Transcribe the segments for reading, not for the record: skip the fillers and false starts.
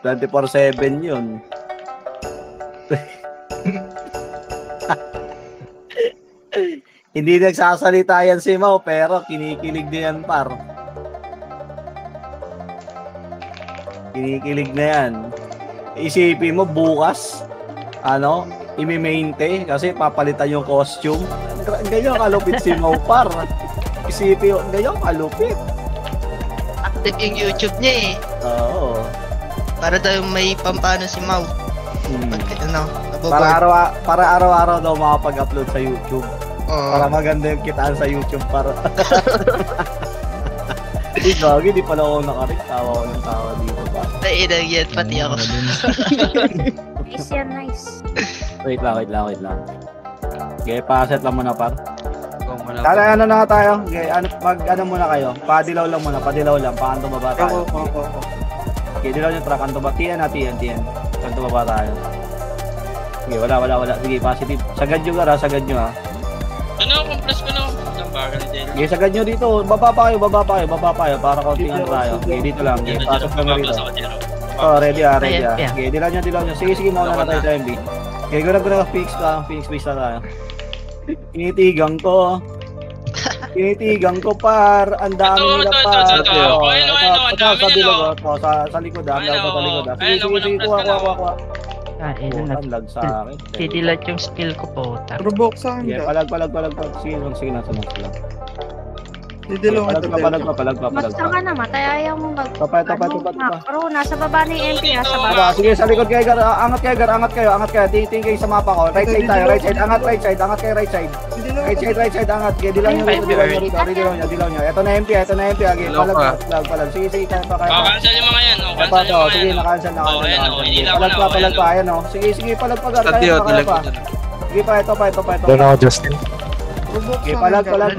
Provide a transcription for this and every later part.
24/7 yun. Hindi nagsasalita yan si Mau, pero kinikilig na yan, par. Kinikilig na yan. Isipin mo, bukas, imi-mainte, kasi papalitan yung costume. Ganyan kalupit si Mau, par. Isipin mo, ganyan kalupit. Active yung YouTube niya eh. Oo. Para daw may pampano si Mau. Para araw-araw daw makapag-upload sa YouTube. Para maganda yung kitaan sa YouTube para. Di pala ako nakarik. Tawa ko ng tawa dito ba? Nainag yan, pati ako. Nice yan, nice. Wait lang. Okay, pa-set lang muna par. Tara, ano na tayo? Okay, mag-ano muna kayo? Padilaw lang muna, paanto baba tayo. Okay, dilaw yung truck, anto ba? TN. Anto baba tayo. Okay, wala. Sige, positive. Sagad nyo ha. Compress ko na. Ang bagal din. Okay, sagad nyo dito. Baba pa kayo. Para kaunting ano tayo. Okay, dito lang. Okay, pasok lang rito. Oh, ready. Okay, dilaw nyo. Sige, mauna na tayo sa MB. Okay, guna Phoenix base na tayo. Tinitigang ko par. Ang dami nila par. Sa bilog. Sa likod ha. Sige, kuha. Lag sa akin. Titilat yung skill ko po. Provoke sa akin. Palag. Sige na. Didilo nga Palag. Basta ka na, matay ayaw mo mag... Tapay. Macro, nasa baba na yung MP, nasa baba. Sige, sa likod kayo, angat kayo. Tingin kayo sa mapa ko. Right side tayo, angat kayo right side. Right side, angat. Dilaw nyo rito. Ito na MP, palag. Sige, kaya pa. Cancel yung mga yan. Sige, na-cancel. Palag pa, ayan o. Sige, palag pa. Sige pa, ito pa. Doon ako, Justin. Okay, palag. Wala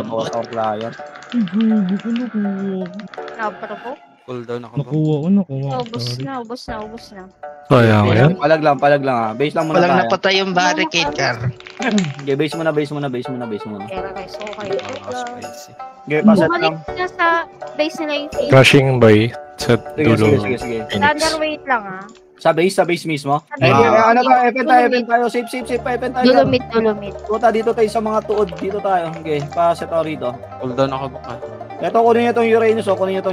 mo sa client. Naparopo? Cool down ako. Nakuha. Ubus na. Kaya ko yan. Palag lang ha. Base lang muna Walang tayo. napatay yung barricade car. Okay, base muna. Kaya guys, okay. Okay, paset lang. Bumalik na sa base nila yung face. Crashing by sa dulo. Sige. Underweight lang ha. Sa base mismo? Sa base. Ano ba? Event tayo. Safe pa. Event tayo. Dulumit. Puta, dito tayo sa mga tuod. Dito tayo. Okay, paset ako rito. Cool down ako baka. Ito, kunin nyo itong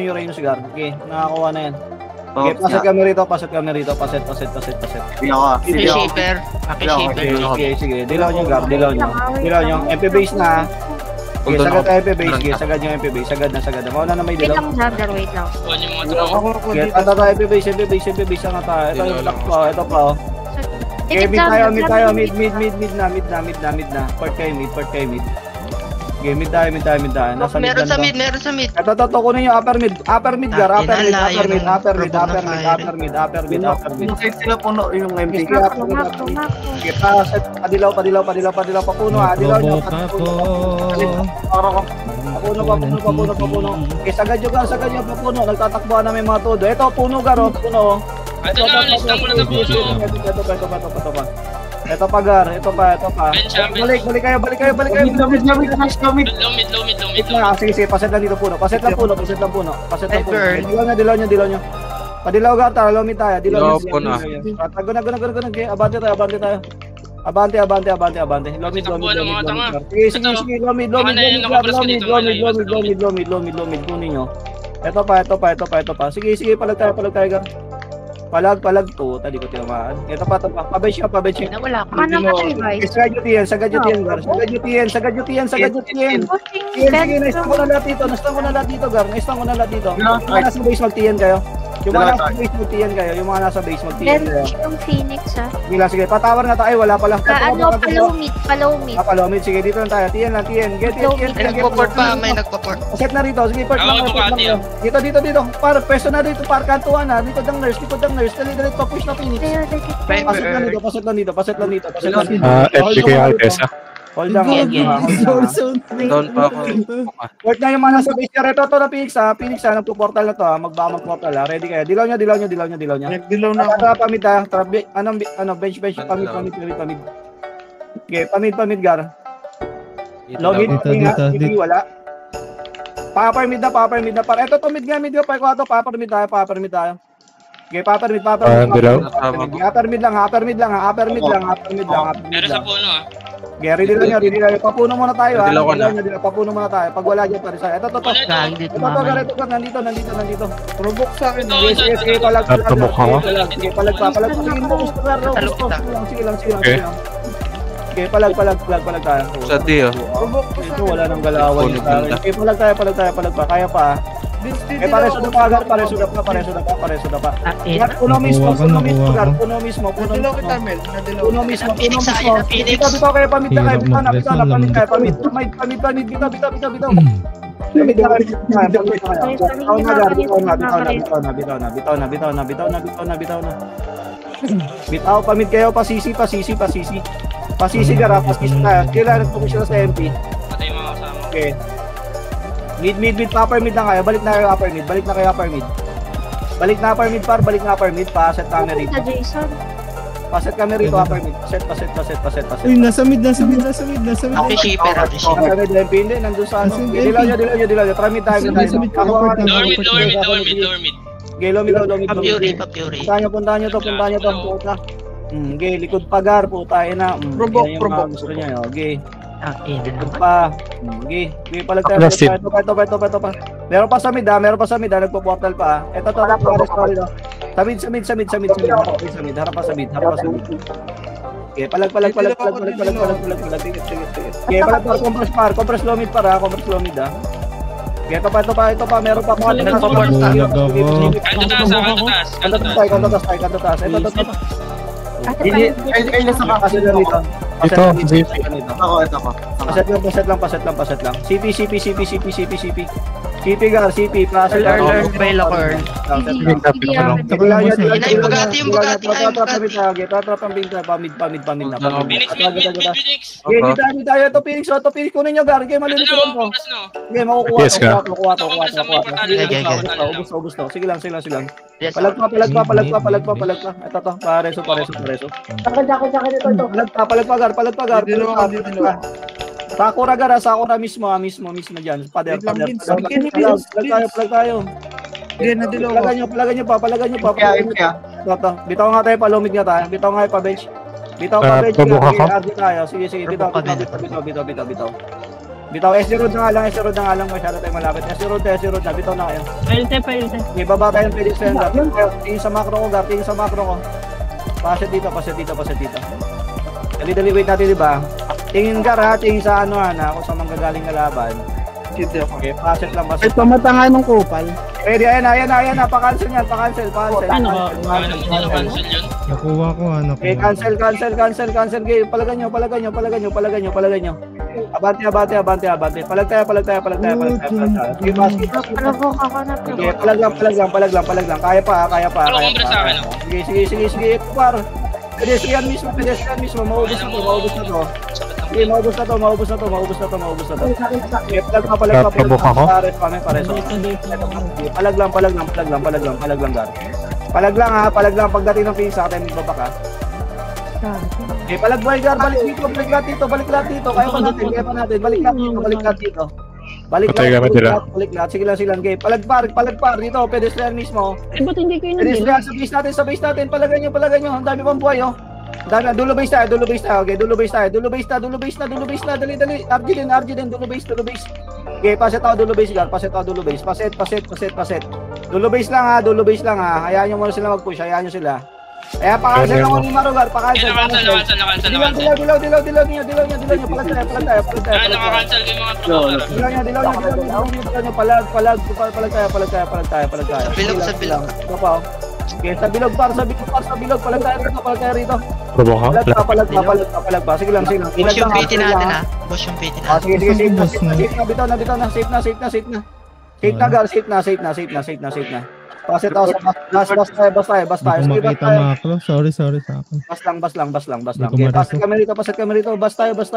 Uranus, Gar. Okay, nakakuha na yan. Okay, paset kami rito. Paset. Aki shaper. Sige. Dilaw nyo, Gar. Dilaw nyo. MP base na. Okay, sagad tayo MP base. Okay, sagad yung MP base. Sagad na. Mauna na may Wait dilaw. lang, underweight lang. Kuha niyo mga tropa. Okay, ata tayo MP base na tayo. Ito yung lock pa. Ito pa. Okay, mid tayo. Mid na. Port kayo mid. Okay, mid tayo. Nasa Meron sa mid. Ito, kunin yung upper mid, Gar. Upper mid. Kasi sila puno yung MP. Okay, paset. Padilaw, papuno ha. Dilaw nyo. Papuno. Okay, sagad nyo, papuno. Nagtatakbuhan na may mga todo. Ito, puno, Gar. Puno. Ito na, list lang muna sa puno. Ito pa, Gar. Ito pa. Balik kayo. Mid low. Sige, paset lang dito puno. Paset lang puno. Dilaw nyo. Padilaw, Gar. Tara, lumit tayo. Dilaw nyo. Guna. Okay, abante tayo. Abante. Lomid. Sige, lomid. Kunin nyo. Ito pa. Sige, palag tayo, Gar. Palag to, tadi ko tinamaan. Ito pa. Pabase ka. Wala ko. Ano ka guys? Sagad yung Gar. Sagad yung Sige, naistan ko na lahat dito, Gar. Nasa base mag-TN kayo. Yung mga nasa base mag-TN kayo. Yung Phoenix ha. Sige, patawar na tayo. Wala pala. Palomit. Sige, dito lang tayo. TN lang. Get. May nagpo-port. Set na rito. Sige, port lang. Dito. Para peso na dito. Para kantuan na. Likod ng nurse. Dali pa push na Phoenix. Paset lang dito. FB kayo Alpesa. Hold on. Down pa ako. Port na yung mga nasa base. Ito na Phoenix ha. Nagpo-portal na to ha. Magbaka-portal ha. Ready kayo. Dilaw nyo. Nagdilaw na ako. Pamid ha. Bench. Pamid. Okay, pamid, Gar. Login. Wala. Pa-upper mid na par. Ito to mid nga, pa upper mid tayo. Okay, upper mid. Dilaw. Upper mid lang. Pero sa puno ah. Okay, ready lang nyo. Papuno muna tayo ha. Papuno muna tayo. Pag wala dyan, pare sa. Ito. Nandito. Provoke sa akin. Sige, palag. Tumok ako. Sige, palag. Sige, Okay. Okay, palag tayo. Sa Dio. Ito, wala nang galawan. Okay, palag pa. Kaya pa. Eh, pareso na pa. Puno mismo. Nadilaw kita, Mel. Puno mismo. Phoenix. Bitaw kayo, pamit na kayo. Pamit. Bitaw na. Bitaw, pamit kayo, pasisi. Pasisi ka. Kailangan po siya sa MP. Patay mga kasama. Okay. Mid, upper mid lang kayo. Balik na kayo upper mid. Balik na upper mid, pa-asset kami rito. Sa Jason. Paset kami rito, upper mid. Paset. Uy, nasa mid. Ate shipper. Hindi, nandun sa ano. Dilaw nyo. Try mid tayo. Lower mid. Okay, low mid. Papuri. Puntahan nyo to. Puta. Okay, likod pagar, puta. Ina. Provoke. Gusto niya. Okay. Pa. Okay, palag tayo. Ito pa. Meron pa sa mid, nagpo-portal pa. Ito to, sorry. Sa mid. Harap pa sa mid. Okay, palag. Okay, palag, compress low mid para, Okay, ito pa, meron pa mga Kanto taas. Ito. Ay, nasa Kasi na rito. Ito, JP. Ito ko. Paset lang. CP. CP, paset. Learn by Lacor. Inay, Bugatti. Pamid na. Phoenix. Okay, hindi tayo. Ito, Phoenix. Kunin nyo, Gar. Okay, malilimutan ko. Okay, makukuha. Yes, ka. Ubus to. Sige lang. Palag pa. Ito to, pareso. Palag pa, Gar. Sakura Gar, Sakura mismo dyan. Palag tayo. Palagan nyo pa. Bitaw nga tayo, palumid nga tayo. Bitaw nga pa bench. Bitaw. Sige. Bitaw, S-Road na nga lang. Masyado tayo malapit. S-Road na. Bitaw na kayo. Okay, baba tayo ng pwede send. Tingin sa macro ko, Gar. Paset dito. Dali, wait natin, diba? Tingin Gar ha, tingin sa ano na, kung sa manggagaling na laban. Okay, paset lang. Ito matanga ng kupal. Ready, ayan na, pa-cancel yan, pa-cancel. Ano yun? Nakuha ko ha. Okay, cancel. Okay, palagan nyo. Abante. Palag tayo. Okay, basket. Provoke ako na Okay, provoke. palag lang. Kaya pa. Pero kumpres sa akin. Sige, par. Pedestrian mismo, maubos na to. Okay, maubos na to. Okay, palag pa. Pares. Palag lang, Gar. Palag lang, pagdating ng pisa, tayo magbabak ha. Okay, palag Gar, balik dito. Kaya pa natin, balik dito. Balik lahat. Sige lang. Okay, palag par dito, pedestrian mismo. Ba't hindi kayo Pedestrian sa base natin. Palagan nyo. Ang dami pang buhay, oh. Dulo base tayo. Okay, dulo base na. Dali. Arjun, dulo base. Okay, paset ako dulo base, Gar. Paset. Dulo base lang ha. Hayaan nyo muna sila mag-push. Kaya pa-cancel lang ni Maro, Gar. Pa-cancel. Dilaw. Dilaw nyo. Palag tayo. Nakakancel ko yung mga tropa. Dilaw nyo. Palag tayo. Sa bilog. Ito pa, oh. Okay, sa bilog. Palag tayo rito. Provoke ka. Palag pa. Sige lang. Boss yung PT natin ha. Sige. Bitaw na. Safe na. Gar. Safe na. Paset ako sa bas tayo. Sige, bas tayo. Macro. Sorry sa akin. Bas lang. Okay, paset kami rito. Bas tayo. Bas.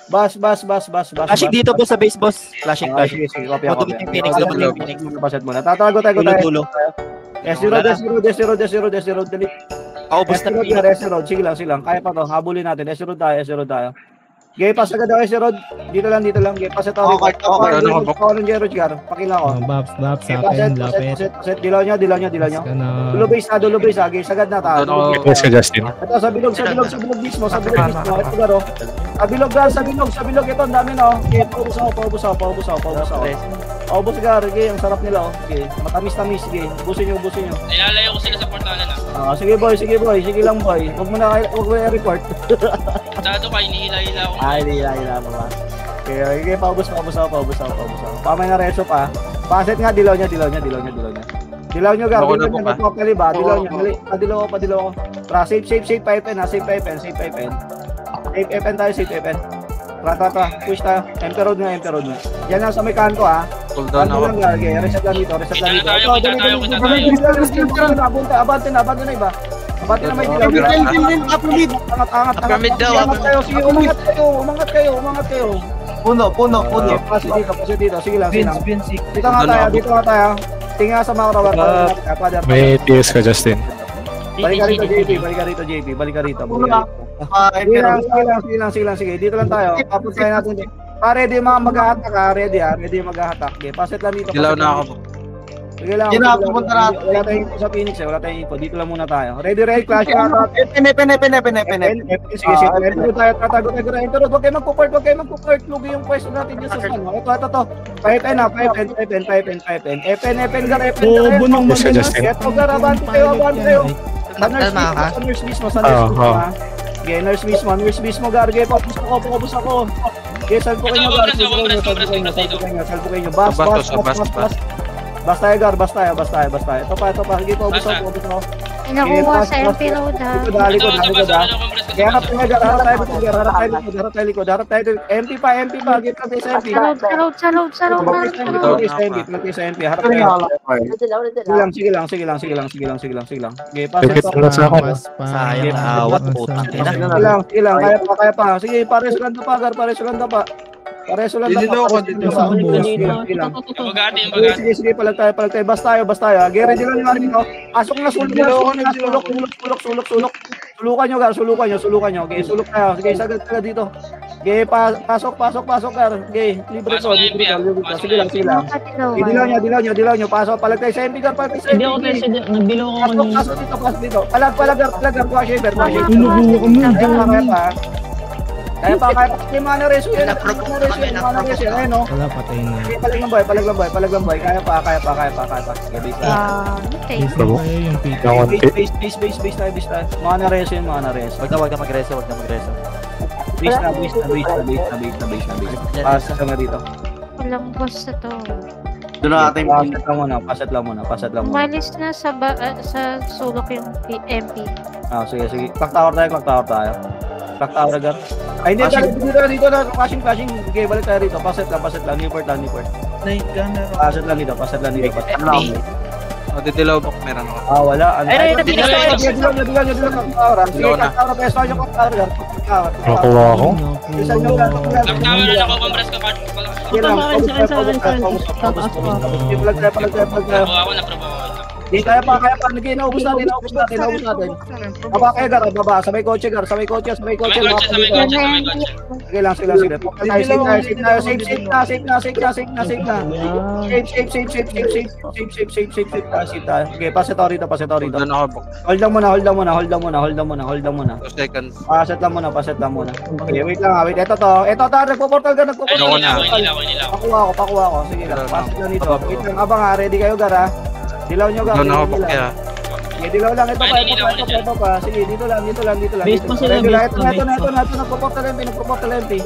Flashing dito po sa base, boss. Flashing. Sige. Copy. Phoenix. Paset muna. Tatago tayo. Dulo. S0. Dali. Basta S0. Sige lang. Kaya pa to. Habulin natin. S0 tayo. Gay, pas agad ako si Rod. Dito lang. Gay, pas ito. Okay. Ako ng Jerry Gar. Pakila ko. Babs, Gay, sa paset, akin, lapit. paset. Dilaw nyo. Ka na. Dulo base, Gay, sagad na ta. Yes ka, Justin. Ito, sa bilog mismo. Ito, Garo. Sa bilog. Ito, ang dami na, oh. Gay, paubos ako. Paubos, Gar. Gay, ang sarap nila, oh. Gay, matamis. Gay, ubusin nyo. Nilalayo ko sila sa portalan ah. Sige, boy. Sige lang, boy. Huwag mo na report. Dado ka, inihila-hila ako. Hila pa ba? Okay, paubos ako. Pamay na reso pa. Paset nga, dilaw niya. Dilaw nyo, Gar. Dilaw nyo, nagpapaliba. Dilaw nyo. Padilaw ko. Tara, safe, 5N ha. Safe 5N. Safe FN tayo, safe FN. Tara. Push tayo. Empty road nga. Yan lang sa may kanto ha. Cool down ako. Lang, Gar. Okay, reset lang dito. Kita tayo. Abante na iba. Abante na may dilaw. Pyramid daw, Angat kayo. Sige, umangat kayo. Puno. Pasok dito. Sige lang. Dito nga tayo. Tingnan sa mga rawar. May TS ka, Justin. Balik ka rito, JP. Sige. Dito lang tayo. Papuntahin natin dito. Ready mga mag-a-attack ha. Ready mag-a-attack. Okay, paset lang dito. Dilaw na ako. Sige lang. Yan na, pupunta natin. Wala tayong info sa Phoenix eh. Wala tayong info. Dito lang muna tayo. Ready, clash attack. Sige. Ito tayo. Tatago tayo. Huwag kayo magpo-port. Lugi yung pwesto natin dyan sa ano. Ito. 5N ha. 5N. FN, Gar. Bobo ng Yes ka, Justin. Ito, Gar. Abante kayo. Tama ka? Sa nurse mismo ha. Okay, nurse mismo, Gar. Okay, papus ako. Okay, salpo kayo, Gar. Salpo kayo. Bas tayo, Gar. Bas tayo. Ito pa. Sige, paubos ako. Nakuha sa MP Road ha. Dito, dalikod ha. Kaya harap tayo likod. MP pa. Git lang tayo sa MP. Sa road. Plantay sa MP. Harap tayo. Sige lang. Okay, Ipit pass. na sa akin. Sayang na awat, putang ina. Sige lang. Kaya pa. Sige, pareso lang na pa. Sige, palag tayo. Bas tayo. Gere, di lang natin ito. Asok na, sulok. Sulukan nyo, Gar. Sulukan nyo. Okay, sulok tayo. Sige, sagad dito. Okay, pasok, Gar. Okay, libre to. Sige lang. Dilaw nyo. Pasok, palag tayo sa MP, Gar. Hindi ako tayo nagdilaw ako Pasok dito. Palag, Gar. Kuha shaver. Kaya pa, mana reso yan. Ayun, no? Wala, patay na. Palag lang, boy. Kaya pa. Sige, base tayo. Okay. Bravo. Kaya yung PT. Base tayo. Mana reso yun. Huwag ka mag-reso. Base na. Pass ka na dito. Walang boss na to. Doon natin. Paset lang muna. Umalis na sa sulok yung MP. Sige. Clock tower tayo. Clock tower agad. Ay, hindi. Dito na. Flashing. Okay, balik tayo rito. Paset lang. Newport. Paset lang dito. Dilaw book meron ako. Wala. Ay, Dilaw clock tower. Sige, clock tower. Peso yung clock tower. Nakuha ako. Isa nyo lang. Nagtawa na ako, Compras ka card. Sige lang. Palag tayo. Naprobo ako. Di kaya pa. Naubos natin. Baba kayo, Gar. Baba. Sabay kotse, Gar. Sabay kotse. May kotse. Sige lang. Safe na. Okay, pass ito rito. Doon ako book. Hold lang muna. 2 seconds. Paset lang muna. Okay, wait lang. Ito nagpo-portal ka. Pakuha ko. Sige lang. Paset lang dito. Wait lang. Abang ha. Ready kayo, Gar, ha? Dilaw nyo, Gar. Doon ako book kaya. Sige, dilaw lang. Ito pa. Sige, dito lang. Base pa sila, Ready lang. base pa, Ito. Nagpo-portal MP.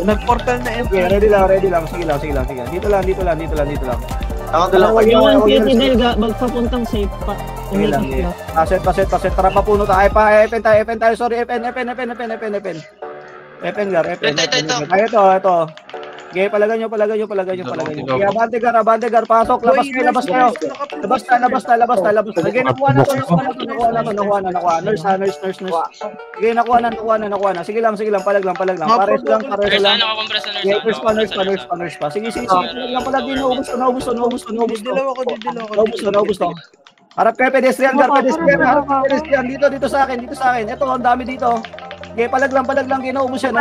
Nag-portal na MP. Okay, ready lang. Sige lang. Dito lang. Ako dalawa. Yung PT Delga, magpapuntang safe pa. Sige lang. Paset. Tara, papuno tayo. FN tayo. Sorry, FN. FN, Gar. Ay, ito. Okay, palagan nyo. Okay, abante, Gar. Pasok. Labas kayo. Labas tayo. Okay, nakuha na. Nurse. Okay, nakuha na. Sige lang. Palag lang. Pares lang. Nurse pa. Sige. Palag din. Naubos to. Harap kayo, pedestrian, Gar. Dito sa akin. Ito, ang dami dito. Okay, palag lang, naubos yan.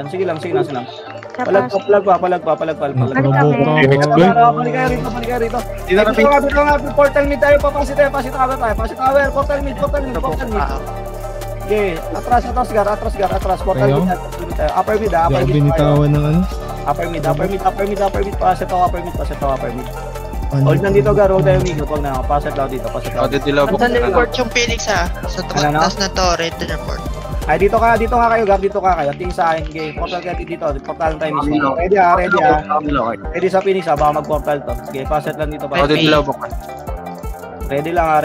Sige lang. Palag pa. Naprovoke Phoenix ako. boy. Balik kayo rito. Dito nga, portal mid tayo, papasit tayo, pasit tower, portal mid. Okay, atras, portal Ayaw. mid tayo. Upper mid, Hindi ako binitawan ng ano. upper mid, pasit upper mid. Hold lang dito, Gar, hold tayo umigot, wag na, pasit lang dito, Oh, didilaw po. Teleport yung Phoenix ha. Sa Ano? taas na torre, teleport. Ay, dito ka kayo, Gar, dito ka kayo. Tingin sa akin, okay, portal kayo dito, portal tayo mismo. Ready ha. Ready sa Phoenix ha, baka mag-portal to. Okay, pasit lang dito. Oh, didilaw po. Ready lang ha.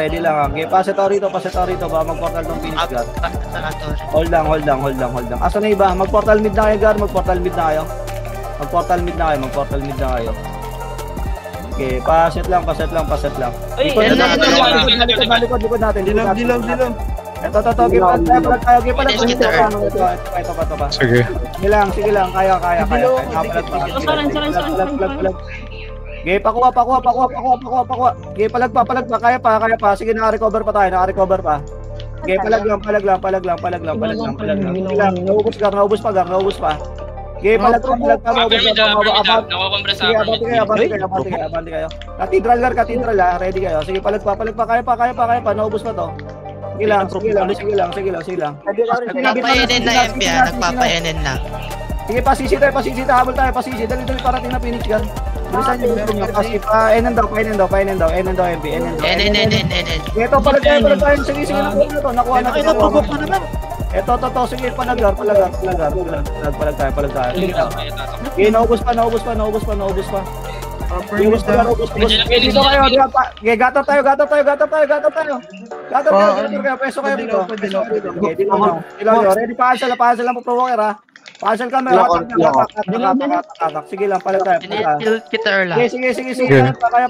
Okay, pasit ako rito, baka mag-portal tong Phoenix, Gar. Sa torre. Hold lang. Asa na iba? Mag-portal mid na kayo, Gar, mag-portal mid na kayo. Okay, pasit lang. Ay, Likod natin. Dilaw. Ito. Okay, palag tayo. Ito pa. Sige. Sige lang. Kaya. Palag. Okay, pakuha. Okay, palag pa. Kaya pa. Sige, naka-recover pa. Okay, palag lang. Sige lang, naubos pa. Okay, palag pa. Upper mid, nakukompres sa upper mid. Abante kayo. Cathedral ha. Ready kayo. Sige, palag pa. Kaya pa. Naubos pa to. Sige lang. Nagpapainin na MP ha. Nagpapainin na. Sige, pasisi tayo. Habol tayo. Dali parating na Phoenix yan. Bilisan nyo. Kasi pa. Enen daw, MP. Ito, palag tayo. Sige. Nakuha na to. Ito, sige, palagar. Palag tayo. Sige lang. Okay, naubos pa. Naubos pa. Dito kayo, di ba? Okay, gata tayo. Peso kayo dito. Okay, dito nyo. Ready, paasal lang po, provoker ha. Paasal kami. Sige lang, palag tayo. Kita lang. Sige. Kaya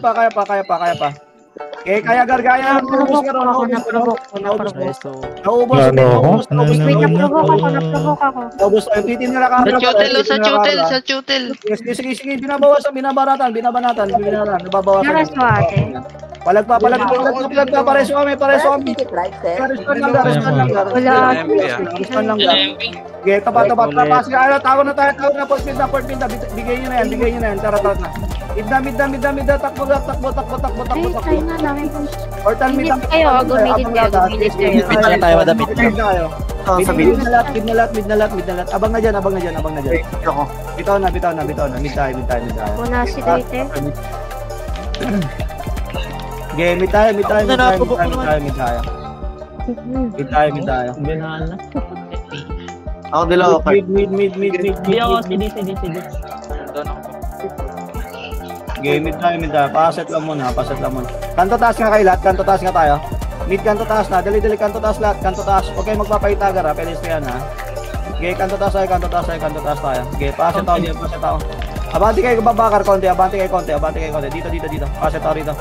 pa. Okay, kaya gargaya. Naubos. Naprovoke ako. Naubos tayo. Bitin nila ka. Sa chutel. Sige. Binabanatan. Nababawasan. Naraswate. Palag pa. Pareso kami. Respond lang. MP. Okay, tapat. Tawag na tayo. Port pinda. Bigay nyo na yan. Tara na. Mid na. Takbo. Ay, tayo nga namin. Portal mid. Gumilid kayo. Mid na tayo. Mid na lahat. Abang na dyan. Bitaw na. Mid tayo. Muna si Dite. Okay, mid tayo. Mid tayo. Binahan na. Ako dilaw ako. Mid. Hindi ako, CD. Doon ako. Okay, mid tayo. Paset lang muna. Kanto taas nga kayo lahat. Kanto taas nga tayo. Mid kanto taas na. Dali. Kanto taas lahat. Okay, magpapahitagar ha. Pedestrian ha. Okay, kanto taas tayo. Okay, paset ako. Abante kayo babakar konti. Dito. Paset ako rito.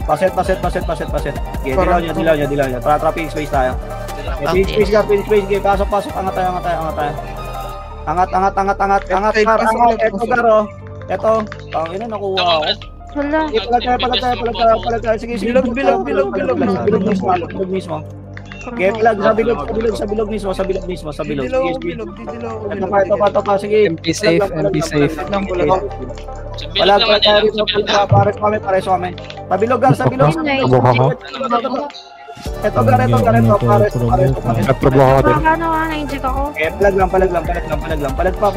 Paset. Okay, dilaw nyo. Traffic space tayo. Okay, Phoenix space. Okay, pasok. Angat tayo. Angat. Ito, Garo. Ito. Ina, nakuha ako. Wala. Palag tayo. Sige. Bilog mismo. Okay, palag sa bilog mismo. Ito pa. Sige. MP safe. Palag tayo rito. Pares kami. Pabilog, Gar, sa bilog. Naprovoke ako. Ito, Gar. Pares. Naprovoke ako din. Paano nga, na-inject ako? Okay, palag lang. Palag pa.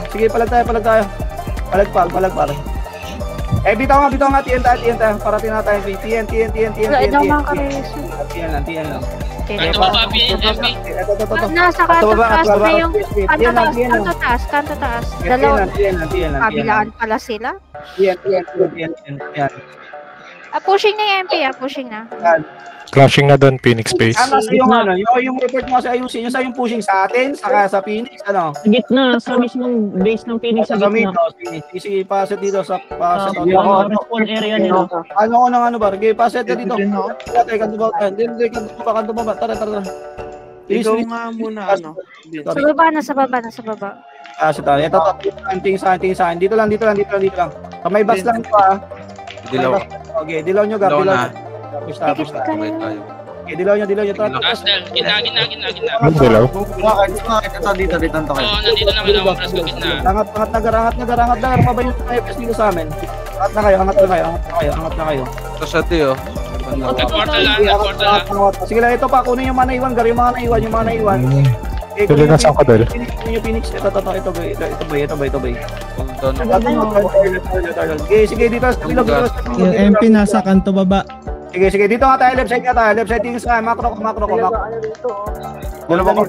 Sige, palag tayo. Palag pa. Eh, bitaw nga, TN tayo. Parating na tayo. TN. Wala, daw mga kareso. TN lang. Okay, Ano ba, MP? nasa kanto taas na yung kanto taas. Dalawa. TN. Kabilaan pala sila. TN. Pushing na yung MP, pushing na. Flashing na doon, Phoenix space. Nasa yung report mo sa ayusin nyo sa yung pushing sa atin, saka sa Phoenix, ano? Sa gitna, sa mismong base ng Phoenix sa gitna. Sige, paset dito sa paset. Respawn area nila. Ano ba? Okay, paset ka dito. Kanto ba? Tara. Ikaw nga muna, ano? Sa baba. Paset tayo. Ito, anting sa akin. Dito lang. Sa may bus lang ito, ha. Dilaw. Okay, dilaw nyo, Gab. Dilaw na. Push tayo. Dikit ka Wait na. tayo. Okay, dilaw nyo. Castle, gitna. Ang dilaw. Bakit? Ito dito to kayo. Oo, nandito na kinakompras ko gitna. Angat nagar. Mabay yung FS dito sa amin. Angat na kayo. Ito sa tiyo. Nag-portal lang. Sige lang, ito pa, kunin yung mga naiwan, Gar, yung mga naiwan. Eh, Tuloy na sa kadal. Yung Phoenix, ito ba? Hold on. Sige, dito. Yung MP nasa kanto baba. Sige, dito nga tayo, left side tingin sa macro ko. Dalawa ko.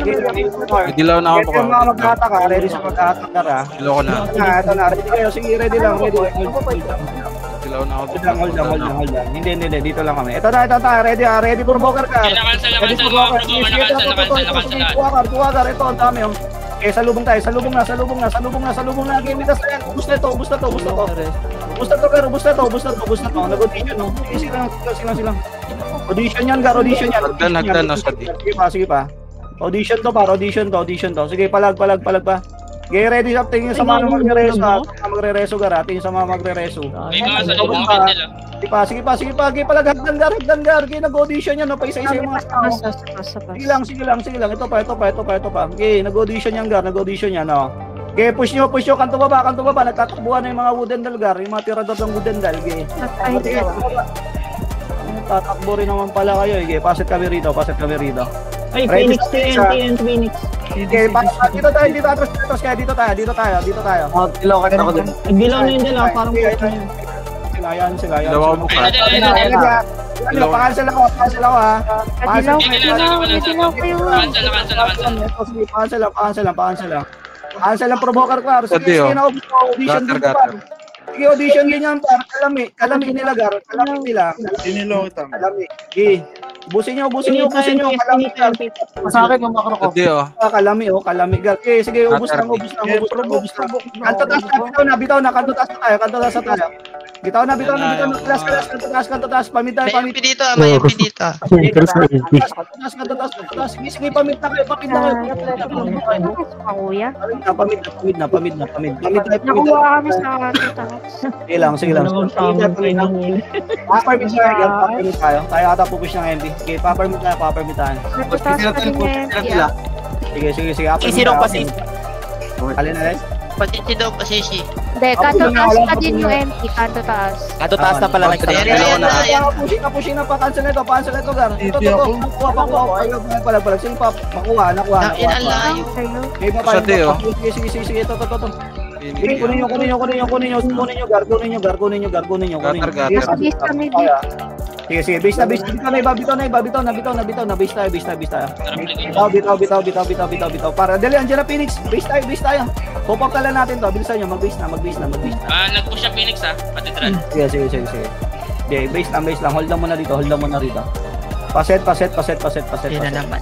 May dilaw na ako po. Mga mag-attack ka, ready sa mag-attack ka, ha? Dilaw ko na. Ito na, ready kayo, sige, ready lang. Dilaw na ako po. Hold on. Hindi, dito lang kami. Ito na, ready provoker ka. Nakancel lahat. Tuwagar, ito, ang dami, oh. Eh, salubong na. Game itas na yan. Ubus na to. Nag-audition, no? Silang. Audition yan, Gar. Hagdan, no, sa di. Sige pa. Audition to. Sige, palag pa. Okay, ready up. Tingin sa mga magre-reso, Gar. Tingin sa mga magre-reso. May mga sa loob ng kanila. Sige pa. Okay, palag hagdan, Gar. Okay, nag-audition yan, no? Pa-isa-isa yung mga tao. Sige lang. Ito pa. Okay, nag-audition yan, Gar. No? Okay, push nyo. Kanto baba. Nagtatakbuhan na yung mga wooden dal, Gar. Yung mga tirador ng wooden dal. Okay. Tatakbo rin naman pala kayo. Okay, pasit kami rito. Ay, Phoenix, TNT, Phoenix. Okay, dito tayo. Dito tayo. Dilaw ka na ako dun. Nagdilaw na yung dalaw, parang Yan sila. Dilaw ako po. Pakansel ako, ha. Cancel lang provoker, Gar. Sige, audition din, Gar. Sige, audition din yan, Gar. Kalami nila, Gar. Kalami. Sige. Busin nyo. Kalami, Gar. Sa akin yung macro ko. Sa tiyo. Kalami, Gar. Okay, sige, ubus lang. Kanto taas tayo. Bitaw na. Kanto taas. Pamit tayo. May MP dito. Sige, pamit na kayo. Kuya. Pamit tayo. Nakuha kami sa Sige lang. Papermit tayo. Tayo ata pupush ng MP. Okay, papermit tayo. Sige. Sino pa si? Alin na rin? Pasisi daw, pasisi. Hindi, kanto taas pa din yung MP. Kanto taas. Kanto taas na pala. Pushing na pa. Cancel na ito, Gar. Ito. Palag. Sige pa. Nakuha. Ilan layo. Sa tiyo. Sige. Ito. Kunin nyo, Gar. Kunin nyo. Sige, base na. Bitaw na. Base tayo. Para, dali, andyan na Phoenix. Base tayo. Pop up ka lang natin to. Bilisan nyo, mag-base na. Nag-push siya Phoenix ha, Cathedral. Sige. Okay, base lang. Hold lang muna rito. Paset. Yun na naman.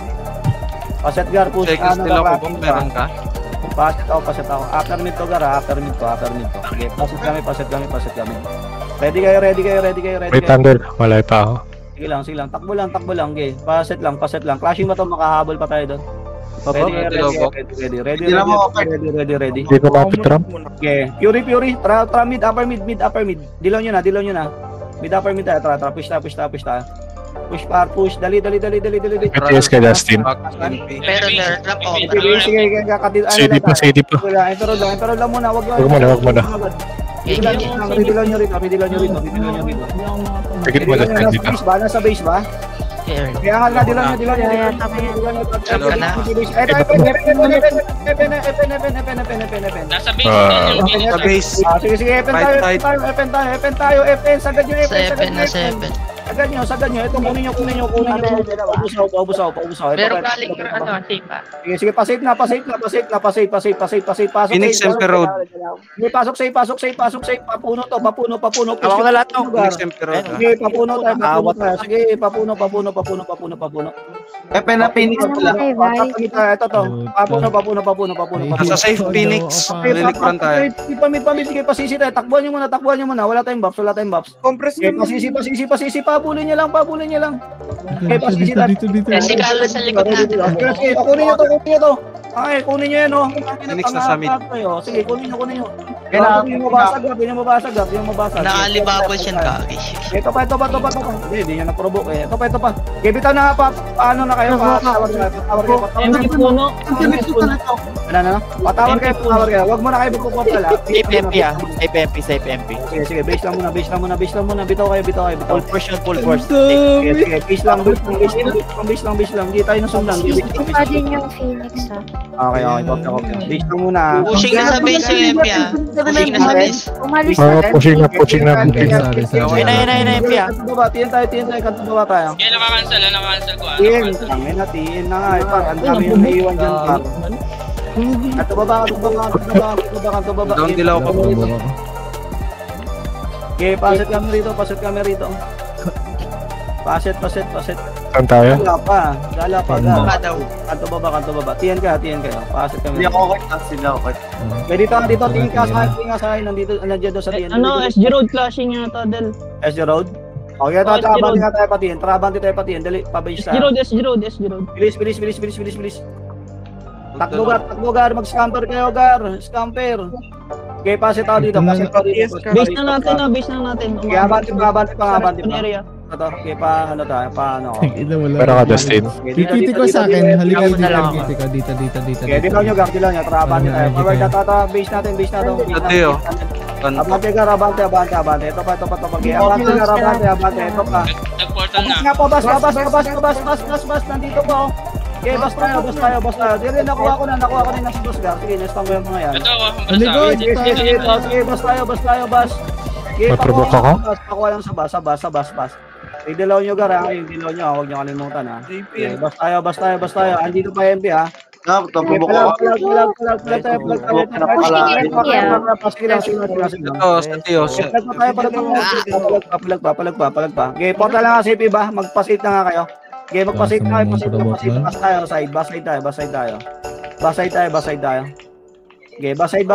Paset, Gar. Push. Check still ako po. Meron ka? Paset ako. After mid to, Gar. After mid to. Okay, paset kami. Ready kayo. May thunder. Malay pa ako. Sige lang. Takbo lang. Okay, paset lang. Clashing ba to? Makahabol pa tayo doon. Ready. Hindi ko mapitram. Okay, Fury. Tra mid, upper mid. Dilaw nyo na. Mid, upper mid tayo. Tra. Push tayo. Push. Dali. PTS ka, Justin. Pero drop off. Sige. CD pa. Enter lang muna. Wag muna. Dilaw nyo rito. Pagit mo lang dito. Nasa base ba? Kaya nga dilaw nyo. Nasa base. Sige, FN tayo. Sagad nyo, Sagad nyo. Ito, kunin nyo. Paubos ako. Pero galing ka tipa. Sige, pasave na. Pasok. Phoenix Emperor Road. Pasok, save. Papuno. Tawag na lahat to. Phoenix Emperor Road. Sige, papuno tayo. Sige, papuno. Na Phoenix pala. Ito to. Papuno. Nasa safe Phoenix. Lilikuran tayo. Pamit. Sige, pasisi tayo. Takbuhan nyo muna. Wala tayong buffs. Compress nyo. Pasisi. Pabulin nyo lang. Okay, pasisi tayo. Dito. Kasi kala sa likod natin. Okay, kunin nyo to. Okay, kunin nyo yan, oh. Phoenix na summit. Sige, kunin nyo. Yung mabasag, yung mabasag, yung mabasag. Naalibabol siya ka. Ito pa. Hindi niya na-provoke eh. Ito pa. Okay, bitaw na pa. Paano na kayo? Patawar kayo. MP puno. Ano? Patawar kayo. Huwag mo na kayo magpupopala. Safe MP ah. Safe MP. Sige, base lang muna. Bitaw kayo. Full force. Sige, base lang. Hindi tayo nasumlang. Pa din yung Phoenix ha. Okay. Base lang muna. Pushing na sa base yung MP ah. Pushing na sa base. Umalis Pushing na. Ayun na MP ah. Tiyan tayo. Kanto baba tayo. Kaya nakakancel ko ah. Tiyan na nga. Ang dami yung naiwan dyan. Kanto baba. Down dilaw pa po. Okay, paset kami rito. Paset. Saan tayo? Gala pa. Kanto baba. Tiyan kayo. Paset kami. Hindi ako okay. Sila okay. Dito, tingin ka sa akin. Nandiyan doon sa tiyan. SG Road clashing yata, Del. SG Road? Okay, trabante nga tayo patiyan. Trabante tayo patiyan. Dali, pabase SG Road. Bilis. Takbo gar. Mag-scamper kayo, gar. Scamper. Okay, pasit tayo dito. Base na natin. Kaya abante pa. Area. Okay, paano tayo? Pero ka, Dustin. Kikiti ko sa akin. Halika dito. Okay, dilaw nyo, gar. Trabante tayo. Forward na tayo. Base natin. Abante. Ito pa. Okay, abante. Ito pa. Nag-portal na. Nga po, bas. Nandito po. Okay, bas tayo. Dire, nakuha ko na yung nasa dos, gar. Sige, nestang mo yung mga yan. Ito oh. Sige, bas tayo. Okay, Maprovoke ako? Pakuha lang sa bas. Dilaw nyo, gar, ha? Yung dilaw nyo, huwag nyo kalimutan, ha? Okay, bas tayo. Andito pa MP, ha? Tapos ako. Plug tayo. Palag pa. Okay, portal lang kasi, ba? Magpasit na nga kayo. Okay, magpasit na kayo. Bas tayo, side. Bas side tayo. Okay, paset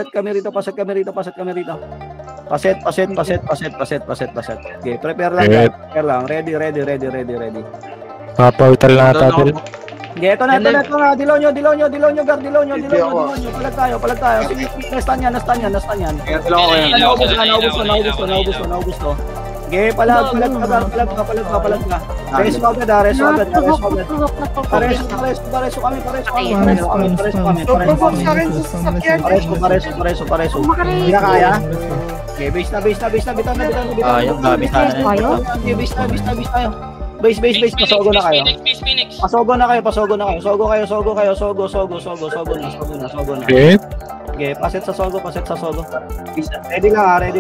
kami rito. Paset. Okay, prepare lang. Ready. Papawital na natin. Okay, ito na. Dilaw nyo, gar. Palag tayo. Sige, nastan yan. Naubos to. Okay, palag ka. Reso agad. Pareso kami. Pareso. Hindi na kaya? Okay, base na. Bitaw na. Yung gabi sana. Okay, base tayo. Base. Pasogo na kayo. Pasogo na kayo. Sogo na. Okay, paset sa sogo. Ready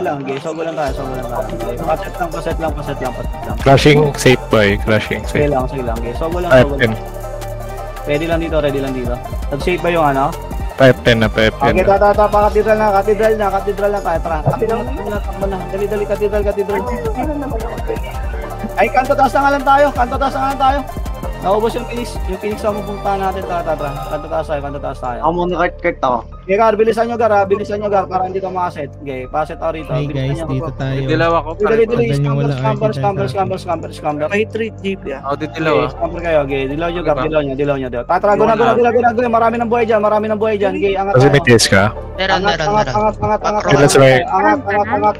lang. Okay, sogo lang tayo. Okay, paset lang. Crashing safe boy. Sige lang. Okay, sogo lang. 5-10. Ready lang dito. Nag-save ba yung ano? 5-10 na. Okay, tata pa katedral na tayo. Tara. Takbo na. Dali, katedral. Ay, kanto taas na nga lang tayo. Naubos yung Phoenix na mapuntahan natin. Tara. Kanto taas tayo. Ako muna kahit ako. Okay, gar, bilisan nyo gar para hindi ka makaset. Okay, paset ako rito. Hey guys, dito tayo. Dilaw ako. Dali, scamper. May 3 GP ah. Ako dilaw ah. Scamper kayo, okay. Dilaw nyo gar. Tatrago na. Marami ng buhay dyan. Okay, angat. Kasi may test ka? Meron.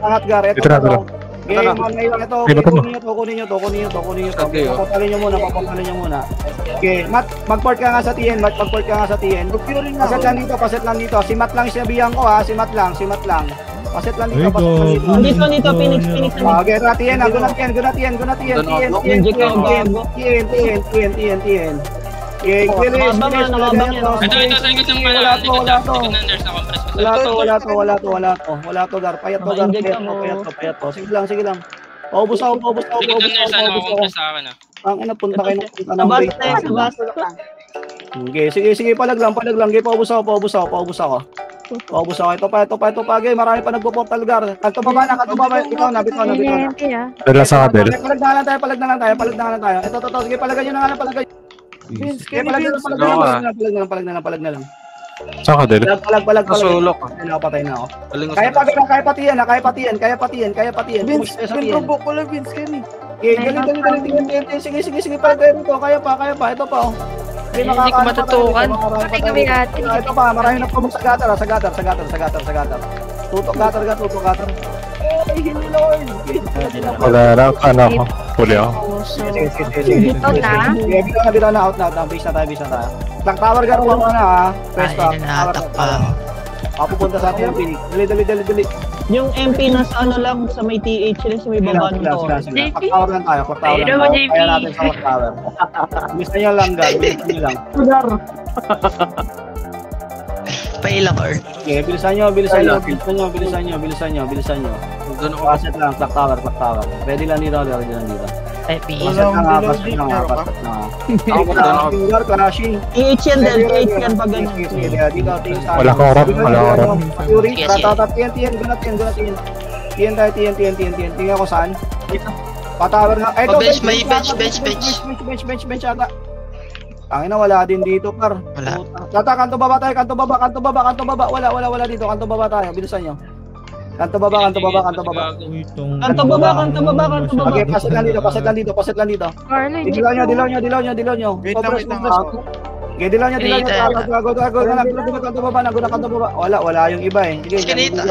Angat gar. Ito na. Okay, ngayon ito. Kunin nyo to. Papapalin nyo muna. Okay, mag-port ka nga sa TN. Paset lang dito. Si Matt lang sinabihan ko, ha. Si Matt lang. Paset lang dito. Dito, Phoenix. Okay, TN. TN. Okay, Nakabang yan. Ito, sa likod ng pala. Likod ng nurse na compress. Wala to, gar. Payat to. Sige lang. Paubos ako. Likod ng nurse na compress sa akin ah. Ang punta kayo ng base. Okay, sige, palag lang. Okay, paubos ako. Ito pa, gay. Marami pa nagpo-portal, gar. Kanto pa ba? Bitaw na. Dala sa kabel. Palag na lang tayo. Ito. Sige, palagan nyo na nga lang. Palag na lang. Saan ka, Del? Palag. Nasulok. Patay na ako. Kaya patiyan. Vince, control ko lang Vince, Kenny. Galing. Sige, palag tayo rito. Kaya pa. Ito pa, oh. Hindi Hindi ko matutukan. Marami Kami ate. Ito pa, marami na pumok sa gutter. Tutok gutter. Ay, hindi Lord. Wala na, ano ako. Huli ako. Dito na. Biro na, out na. Base na tayo. Clock tower ka rin na ha. Press Ay, nanatak pa. Pupunta sa atin yung Phoenix. Dali. Yung MP nasa ano lang, sa may TH lang, sa may baba ng tower. Clock tower lang tayo. Kaya natin sa clock tower. Bisa nyo lang, Gar. Bisa nyo lang. Pailang or. Okay, bilisan nyo. Paset lang, clock tower. Ready lang dito. Type B. Paset lang. Gar, clashing. TH yan din, TH yan pag ganyan. Wala ko oras. Fury, ratata, TN, gunat yan. TN tayo, TN. Tingnan ko saan. Patower nga. Ito, bench ata. Tangin na, wala din dito, par. Wala. Tata, kanto baba tayo, kanto baba. Wala dito, kanto baba tayo. Bilisan nyo. Kanto baba. Kanto baba. Okay, paset lang dito. Carlo, Dilaw nyo. Wait lang. Okay, dilaw nyo. Gago. Kanto baba. Wala yung iba eh. Sige, Skinita.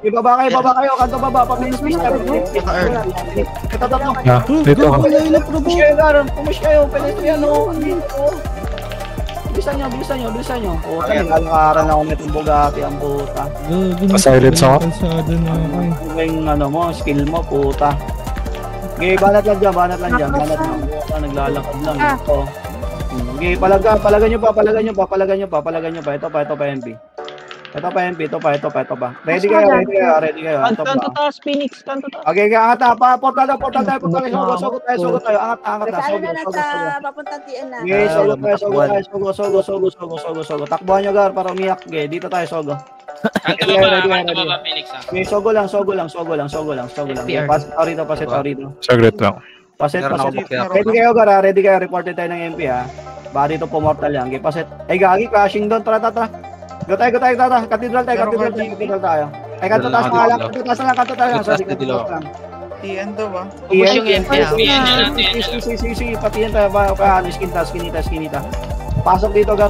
ibaba kayo, kanto baba. Pabilis. Tatatlo. Ah, dito ako. Push kayo, penetrian o. Bilisan nyo. Puta, naglalakaran lang ako nitong Bugatti, ang puta. Silence ako. Kalsada na ako eh. Ano yung ano mo, skill mo, puta. Okay, banat lang dyan. Puta, naglalakad lang. Ito. Okay, palagan nyo pa. Ito pa, MP. Ito pa. Ready kayo. Kanto taas, Phoenix, kanto taas. Okay, angat na. Portal tayo. Sogo tayo. Angat. Papuntang TN na. Okay, sogo. Takbuhan nyo, Gar, para umiyak. Okay, dito tayo, sogo. Kanto baba, Phoenix ha. Okay, sogo lang. Okay, pasit rito. Saglit lang. Pasit. Ready kayo, Gar, ready kayo. Reported tayo ng MP, ha. Baka dito pumortal yan. Okay, pasit. Ay, gagi, crashing doon. Tara. Go tayo. Cathedral tayo. Ay, kanto taas na lang. Kanto taas lang. Sorry, kanto taas lang. TN to ba? Ubus yung MP ha. Sige, patiyan tayo. Skinita. Pasok dito, Gar.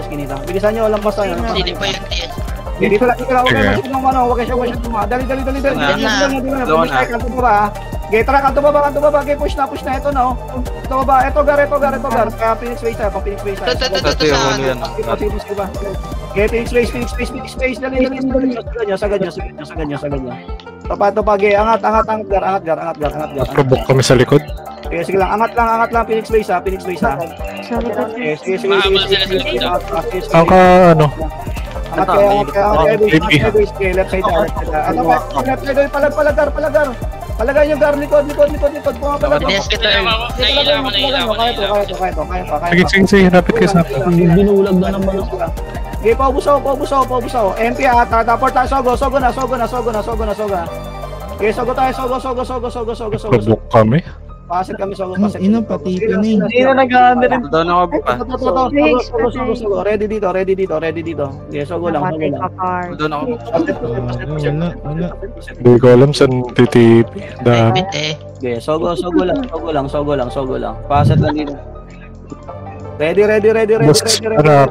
Skinita. Bilisan nyo, lampas tayo. Hindi pa yung TS. Dito lang. Huwag kayo siya. Dali. Kanto baba. Okay, tara, kanto baba. Okay, push na. Ito na, oh. Ito baba. Ito, Gar. Kaya Phoenix Waste tayo. Ito sa Okay, Phoenix Waste. Dali. Sagad nyo. Tapat. Angat, Gar. Probok kami sa likod. Okay, sige lang. Angat lang. Phoenix Waste, ha. Okay, sige. Ang ano. Angat kayo, left side. Left side, palagar. Palagay nyo, Gar, likod. Pumapalag. Yes, kita Nahihila ako. Kaya. Sige, rapid kayo sa Binulag na naman ako. Okay, paubos ako. MP at taport tayo, sogo na. Okay, sogo tayo. probok kami. Pasit kami, sogo. Ina, pati ito na eh. Hindi na nag-under rin. Doon ako buka. Sogo. Ready dito. Okay, sogo lang. Doon ako buka. Wala. Hindi ko alam saan titip. Dami. Okay, sogo lang. Pasit lang dito. Ready. Boss,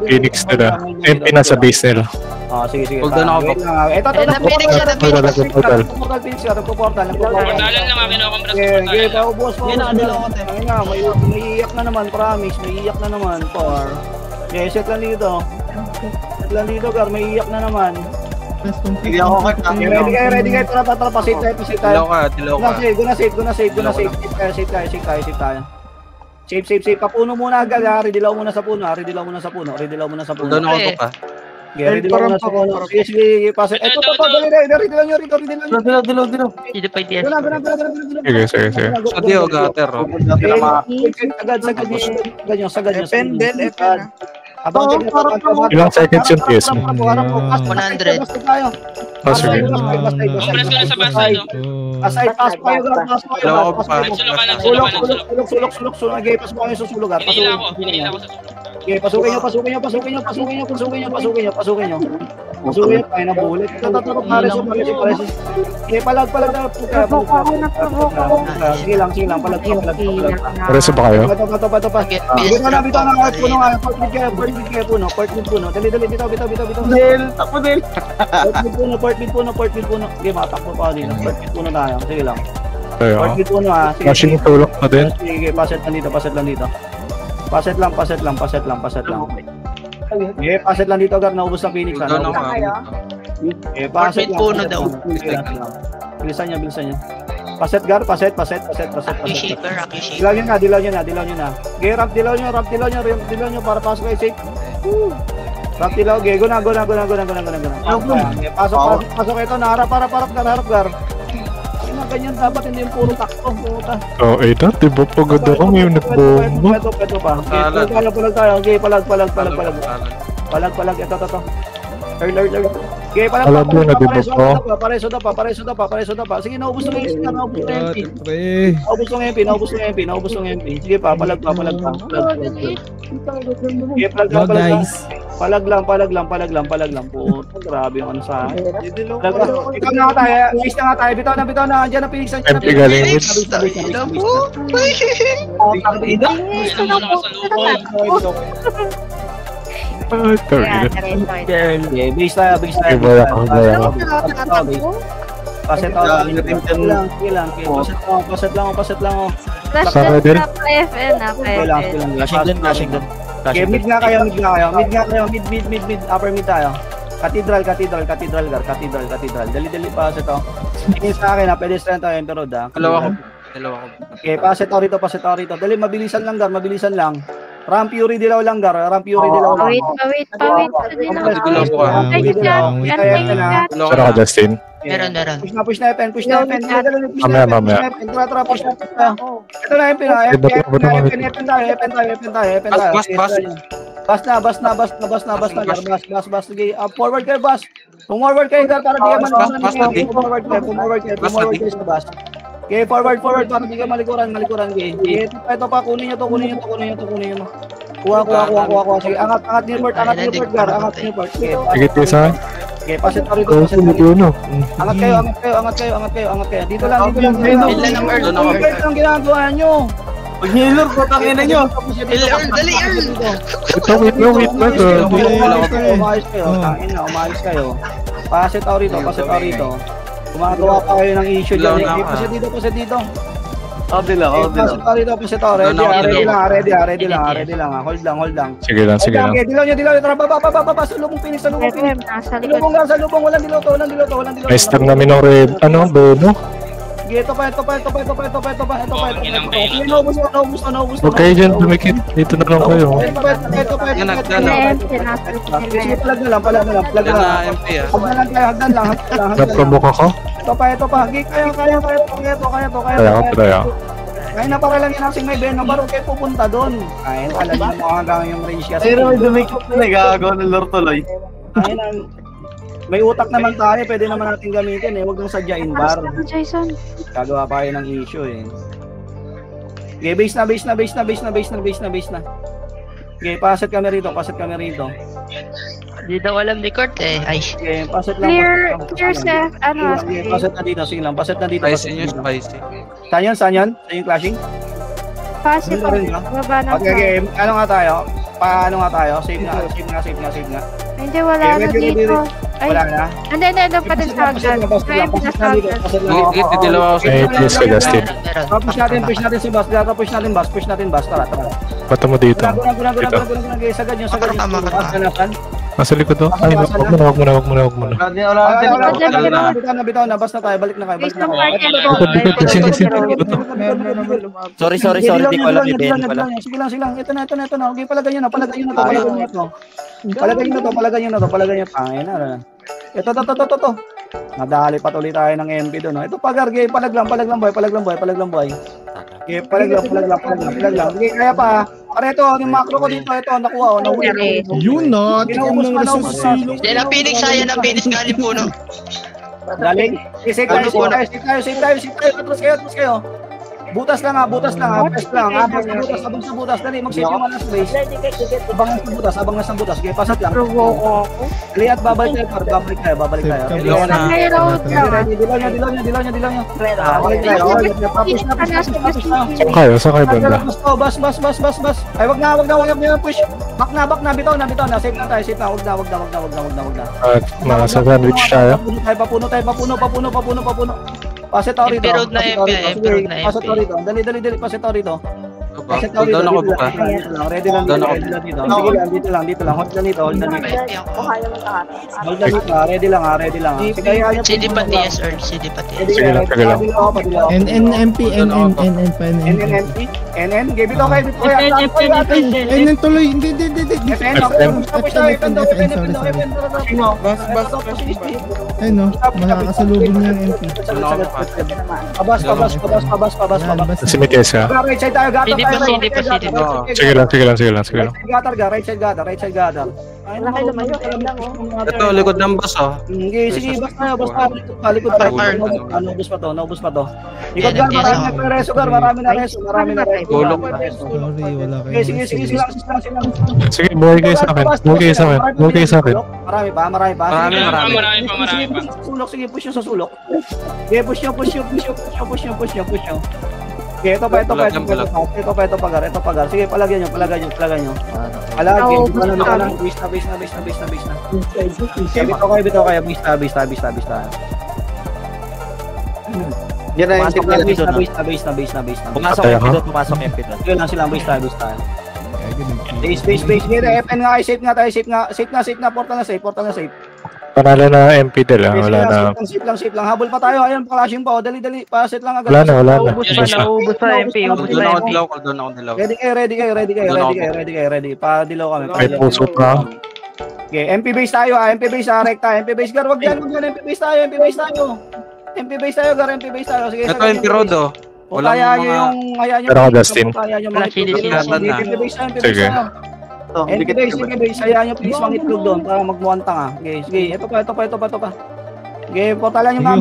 Phoenix nila. MP na sa base nila. Sige. Huwag doon ako buka. Ito. Portal. Portalan lang akin ako compras Okay, portalan. boss. Yan, nakadala ako, te. May iiyak na naman, promise. May iiyak na naman, par. Okay, set lang dito. Gar. May iiyak na naman. Hindi ako Ready kayo. Tara. Pasit tayo. Dilaw ka. Guna save tayo. Save. Papuno muna agad, ha. Ridilaw muna sa puno. Doon ako buka. Okay, ridilaw muna sa puno. Sige, pasit. Ito, ridilaw nyo. Dilaw. Hindi pa yung TS. Guna. Sige. Sa Dio, gater. Sagad nyo. Pendel, Ilang seconds yung TS mo? 100. Sige. Compras ko na sa backside, no? Aside, pass pa kayo. Dilaw ako pa. Nagsulok. Sulok. Okay, pas pa kayo sa sulugar. Hinihila ako sa Okay, pasukin nyo. Pasukin nyo. Kaya na bulit. Tatatapos, pares. Okay, palag na po kayo. Sige lang, palag. Pareso ba kayo? Pato. Bito na, puno nga. Port mid puno. Dali, bitaw. Port mid puno. Okay, matakbo pa din. Port mid puno tayo. Sige lang. Tayo. Port mid puno ha. Flashing tulok na din. Sige, paset lang dito. Paset lang. Okay, paset lang dito, Gar. Naubos ang Phoenix. Okay, paset lang. Puno daw. Bilisan niya. Paset, Gar. Paset. Rocky shaper. Dilaw nyo na. Okay, ramp dilaw nyo para pasok kayo safe. Ramp dilaw, okay. Go na. Okay, pasok ito. Naharap, Gar. Ganyan dapat, hindi yung puro takto. Oh, eh, dati ba pagod ako ngayon nagbomba? Ito pa. Okay, palag tayo. Okay, palag. Palag. Ito. Earl. Okay, palag. Pareso da pa. Sige, naubos ng MP. Naubos ng MP. Sige pa, palag pa. Okay, palag guys. Palag lang. Puto, grabe yung ano sa akin. Ikaw na nga tayo. Base na nga tayo. Bitaw na. Andiyan na Phoenix. MP galing. Ay, target. Okay, base tayo. Ibaya ako. Paset lang. Paset lang. Flash din na pa FN na pa FN. Flashing din. Okay, mid nga kayo. Mid. Upper mid tayo. Cathedral, Gar. Dali, paset to. Tingin sa akin, pedestrian tayo, enter road, ha. Dalawa ko. Okay, paset to rito. Dali, mabilisan lang, Gar. Ramp Fury dilaw lang, Gar. Pawit. Sara ka, Justin? Meron. Push na FN. Mamaya. Tara, push na. Ito na FN tayo. Bas na. Sige, forward kayo, bas. Forward kayo, Gar, para di ka forward kayo sa bas. Okay, forward para di ka malikuran. Ito pa, kunin nyo to. Kuha. Sige, angat Newport, Gar. Sige, Tisa. Okay, pasit rito. Angat kayo. Dito lang. Ang ginagawa nyo. Pag-healer, putangin na nyo. Dali, Earl. Wait na. Umayos kayo. Pasit rito. Gumagawa pa kayo ng issue dyan. Pasit dito. Pasit rito. Ready lang. Hold lang. Sige lang. Okay, dilaw nyo. Tara, baba. Salubong Phoenix. Nasa likod. Salubong. Walang dilaw to. May stag namin ng red. Ano, Bono? Sige, ito pa. Naubos. Huwag kayo dyan, dumikit. Dito na lang kayo. Ito pa. Sige, palag na lang. Hagdan lang. Naprovoke ako? Ito pa. Kaya to. Kaya. Kaya na para lang yung nasing may Venom, baro kayo pupunta doon. Kaya talaga mo hanggang yung range kasi. Pero may dumikot na nagagawa ng Lord tuloy. Kaya na, may utak naman tayo, pwede naman natin gamitin eh. Huwag nang sadyain bar. Jason. Gagawa pa kayo ng issue eh. Okay, base na. Okay, paset kami rito. Di daw alam ni Kurt eh. Ay. Okay, paset lang. Clear safe. Ano? Okay, paset na dito. Sige lang, paset na dito. Spicy. Saan yan? Saan yung clashing? Passive. Baba na. Okay, ano nga tayo? Paano nga tayo? Save nga. Hindi, wala na dito. Ay, wala na? Hindi, pa din sa hagdan. Ay, Dilaw ako sa Eh, please ka, Justin. Push natin si Bas. Push natin Bas. Tara. Bata mo dito. Sagad nyo. Nasa likod to? Ay, wag mo na. Bitaw na. Bas na tayo. Balik na kayo. Sorry, di ko alam yung Ben pala. Sige lang. Ito na. Okay, palagay nyo na to. Ay na. Ito. Nadali pa tuloy tayo ng MP doon. Ito pagargay, palag lang boy. Okay, palag lang. Okay, kaya pa. Para ito, yung macro ko dito, ito, nakuha. Yun na. Ginaubos pa na. Yan ang Phoenix, galing puno. Galing. Save tayo. Atras kayo. Butas lang ha, press lang. Abang sa butas, dali, mag-save yung mga space. Abang nasa butas, okay, pasat lang. Dali at babalik tayo. Save ka, Dilaw na. Dilaw niya. Balik tayo. Saan kayo banda? Bas. Ay, wag na push. Back na, bitaw na. Save na tayo, wag na. At nasa sandwich tayo. Papuno. Paset tayo rito. MP road na MP. Paset tayo rito. Dali, paset tayo rito. Doon ako buka. Ready lang dito. Dito lang. Hold na dito. Ready lang. Sige, ayaw CD pati yes or CD pati yes. Sige lang. NNMP. NN, give it okay. NN tuloy. Hindi. Ay no, makakasalubong niya yung MP. Pabas. Si Mikesa. Right side tayo, gata. CD pa. Sige lang. Right side gata. Ay, Wala kayo lumayo, ayun lang Ito, likod ng bus, oh. Sige, basta. Likod tayo. Naubos pa to. Likod ka, marami na reso. Gulong. Sorry, wala kayo. Sige, silang. Sige, buhay kayo sa akin. Marami pa. Marami. Sulok, sige, push nyo sa sulok. Sige, push nyo. Okay, ito pagar. Sige, palagyan nyo. Palagyan. Base na. Bito kayo. Base na. Yan na yung Pumasok MP doon. Yun lang silang base tayo. Base. FN nga, safe nga. Portal na safe. Panalo na MP dala. Wala na. Safe lang. Habol pa tayo. Ayun, clashing pa. Dali. Pasit lang agad. Wala na. Naubos sa MP. Doon ako dilaw. Ready. Padilaw kami. May puso pa. Okay, MP base tayo. MP base rekta. MP base gar. Wag yan. MP base tayo. MP base tayo. Sige. Ito yung road, oh. Walang mga... Pero ako, Dustin. Sige. MP base. Hayaan nyo please mangitlog doon para magmukhang tanga. Okay, sige. Ito pa. Okay, portalan nyo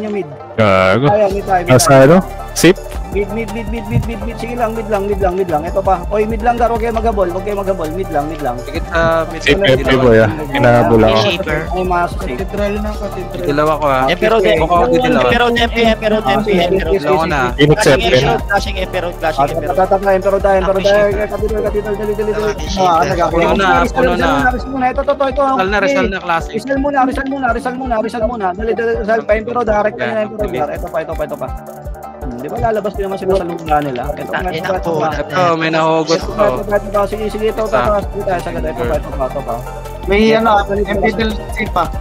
mid. Gago. Mid. Nasa ano? Sip? Mid. Sige lang, mid lang. Ito pa. Oy, mid lang gar. Huwag kayo magabol. Mid lang. Tikit sa mid. Sip MP boy ah. Inahabol ako. Shaper. Ay, masasafe. Dilaw ako, ah. MP road MP. Dilaw ko na. Phoenix MP. Flashing MP road. Enter road tayo. Dali. Puno na. Ito. Resal na klase. Resal muna. Dali. Resal pa. Enter road. Direct na enter road. Ito pa. Di ba lalabas din naman sila sa lugar nila? Ito, may nahugot ko. Sige. Ito pa. May MP del safe pa.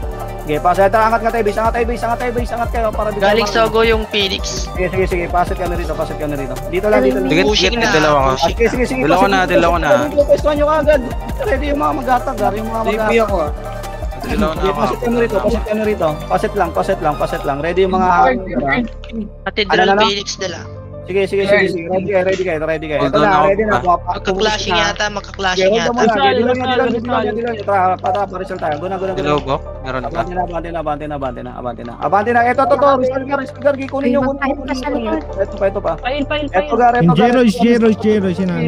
Okay, pasit. Angat kayo para dito. Galing Sogo yung Phoenix. Sige. Pasit ka na rito. Dito lang. Tikit, dilaw ako. Sige. Dilaw ko na. Pwestuhan nyo agad. Ready yung mga mag-atag. Safe ako. Dilaw na ako. Pasit ka na rito. Pasit lang. Ready yung mga... Cathedral Phoenix nila. Sige. Ready kayo. Ito na, ready na. Magka-clashing yata. Dilaw nyo. Tara, pa-result tayo. Guna. Dilaw ko? Meron ka? Abante na. Ito. Result gar. Kunin nyo. Ito pa. Ito gar. Zero, sinano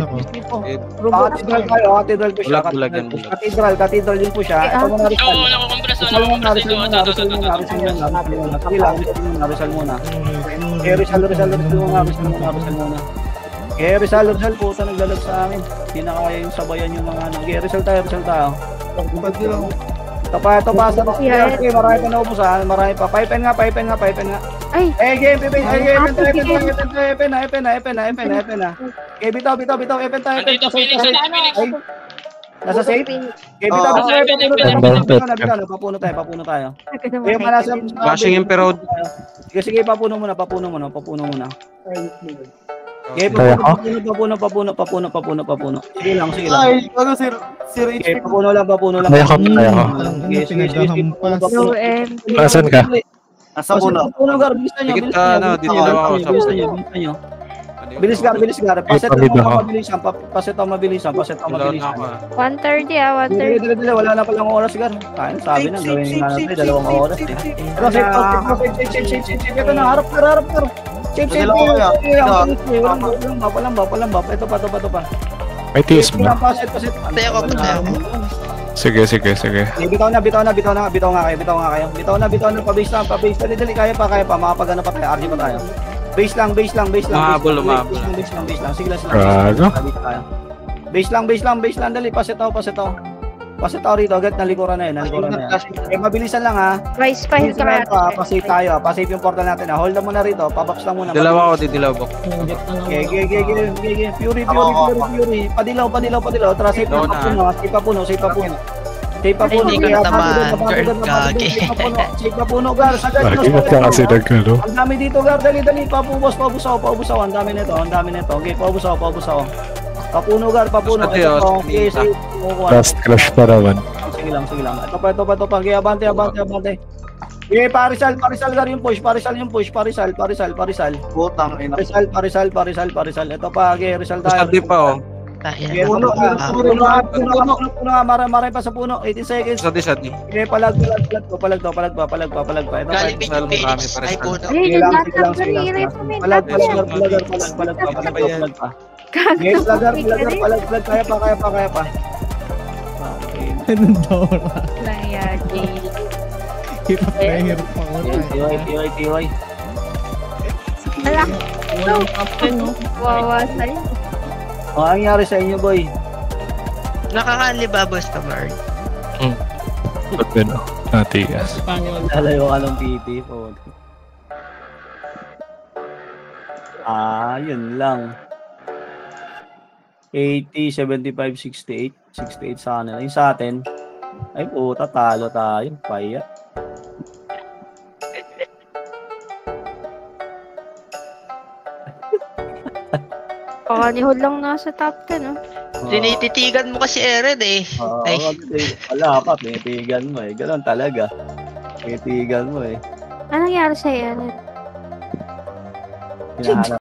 ko. Cathedral po siya. Cathedral yun po siya. Ito muna result. Oo, nakukompress Result muna. Rizal po sa naglalag sa amin. Hindi na kaya yung sabayan yung mga ano. Rizal tayo. Ito pa sa marami pa naubusan. Marami pa. Pipen nga. Ay. Game na. Okay, bitaw. Epen tayo. Andito Phoenix. Nasa safe? Okay, bitaw. Papuno tayo. Flashing MP road. Sige, papuno muna. Okay, papuno. Sige lang. Ay, ano sir Okay, papuno lang. Kaya ko. Nasaan ka? Nasa una. Papuno gar, bisa nyo. Tikit ka, dito daw ako. Bisa nyo. Bilis gar. Paset Pamid mo ako. mabilisan. Paset mo mabilisan. Dilaw na ako. 1:30 ah, 1:30. Dili, wala na palang oras gar. Kaya sabi na gawin nga natin 2 oras. Pero save. Ito na, harap gar. Save. Walang ba. Ito pa. May tiis ba? Paset. Patay ako. Sige. Bitaw na kayo. Pabase lang. Dali, kaya pa. Makapagano pa tayo. RG pa tayo. Base lang. Umabol. Base lang. Sige lang. Gago. Base lang. Dali, paset ako. Paset ako rito. Agad nalikuran na yan. Mabilisan lang ha. Vice file ka nga. Pasave tayo. Pasave yung portal natin ha. Hold na muna rito. Pabox lang muna. Dilaw ako, dilaw ako. Okay. Fury. Padilaw. Tara, save pa puno. Save pa puno. Hindi ka natamaan, girl, kaki. Save pa puno, gar. Sagad. Bakit ka kasi nagkano? Ang dami dito, gar. Dali. Paubos ako. Ang dami nito. Okay, paubos ako. Papuno, gar. Ito, okay, save. Last crush pa naman. Sige lang. Ito pa. Okay, abante. Okay, parisal gar yung push. Parisal. Putang ina. Parisal. Ito pa, okay, Rizal tayo. Sabi pa oh. Puno nga, maray pa sa puno. 18 seconds. Sadi. Okay, palag pa. Ito pa. Galing yung Phoenix. Ay, puno. Ayun, yung laptop ko Sige lang. rin. Palag pa. Okay, palag. Kaya pa. Okay. Anong Dora? Lang yan, Jay. Hirap pa ako. TY. Ala, wawa sa'yo. Ang nangyari sa inyo, boy? Nakakalibabos ka, Mark. Ba't ba no? Natigas. Lalayo ka ng PT po. Yun lang. 80, 75, 68. 68 sa kanila. Yung sa atin, ay puta, talo tayo. Paya. Pakanihod lang nasa top 10, oh. Tinititigan mo kasi Eren eh. Ay. Wala pa, tinitigan mo eh. Ganon talaga. Tinitigan mo eh. Anong nangyari sa'yo, Eren? Hinahanap